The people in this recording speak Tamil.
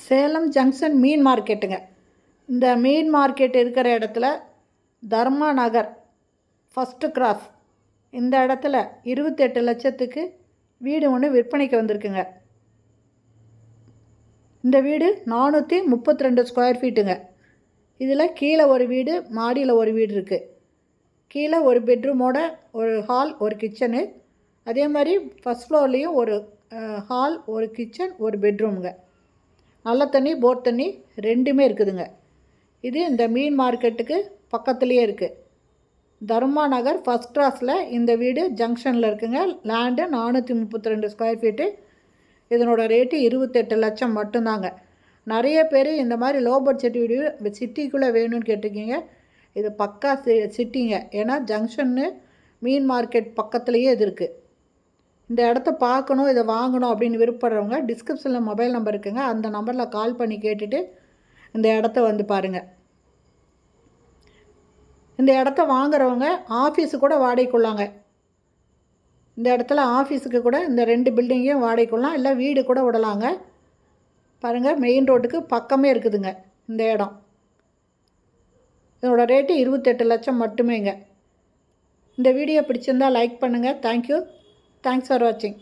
சேலம் ஜங்ஷன் மீன் மார்க்கெட்டுங்க. இந்த மீன் மார்க்கெட் இருக்கிற இடத்துல தர்மா நகர் ஃபஸ்ட்டு கிராஸ் இந்த இடத்துல 28 லட்சத்துக்கு வீடு ஒன்று விற்பனைக்கு வந்திருக்குங்க. இந்த வீடு 432 ஸ்கொயர் ஃபீட்டுங்க. இதில் கீழே ஒரு வீடு, மாடியில் ஒரு வீடு இருக்குது. கீழே ஒரு பெட்ரூமோட ஒரு ஹால், ஒரு கிச்சனு. அதே மாதிரி ஃபஸ்ட் ஃப்ளோர்லேயும் ஒரு ஹால், ஒரு கிச்சன், ஒரு பெட்ரூமுங்க. நல்ல தண்ணி, போர் தண்ணி ரெண்டுமே இருக்குதுங்க. இது இந்த மீன் மார்க்கெட்டுக்கு பக்கத்துலேயே இருக்குது. தர்மா நகர் ஃபஸ்ட் கிராஸில் இந்த வீடு ஜங்ஷனில் இருக்குங்க. Land 432 square feet. இதனோட ரேட்டு 28 லட்சம் மட்டும்தாங்க. நிறைய பேர் இந்த மாதிரி லோ பட்ஜெட் வீடியோ சிட்டிக்குள்ளே வேணும்னு கேட்டிருக்கீங்க. இது பக்கா சிட்டிங்க. ஏன்னா ஜங்ஷன்னு மீன் மார்க்கெட் பக்கத்துலேயே இது இருக்குது. இந்த இடத்த பார்க்கணும், இதை வாங்கணும் அப்படின்னு விருப்பப்படுறவங்க டிஸ்கிரிப்ஷனில் மொபைல் நம்பர் இருக்குங்க. அந்த நம்பரில் கால் பண்ணி கேட்டுட்டு இந்த இடத்த வந்து பாருங்கள். இந்த இடத்த வாங்குறவங்க ஆஃபீஸு கூட வாடகைக்குள்ளாங்க. இந்த இடத்துல ஆஃபீஸுக்கு கூட இந்த 2 பில்டிங்கையும் வாடகைக்குள்ளலாம், இல்லை வீடு கூட விடலாங்க. பாருங்கள், மெயின் ரோட்டுக்கு பக்கமே இருக்குதுங்க இந்த இடம். இதோட ரேட்டு 28 லட்சம் மட்டுமேங்க. இந்த வீடியோ பிடிச்சிருந்தால் லைக் பண்ணுங்கள். தேங்க்யூ. தேங்க்ஸ் ஃபார் வாட்சிங்.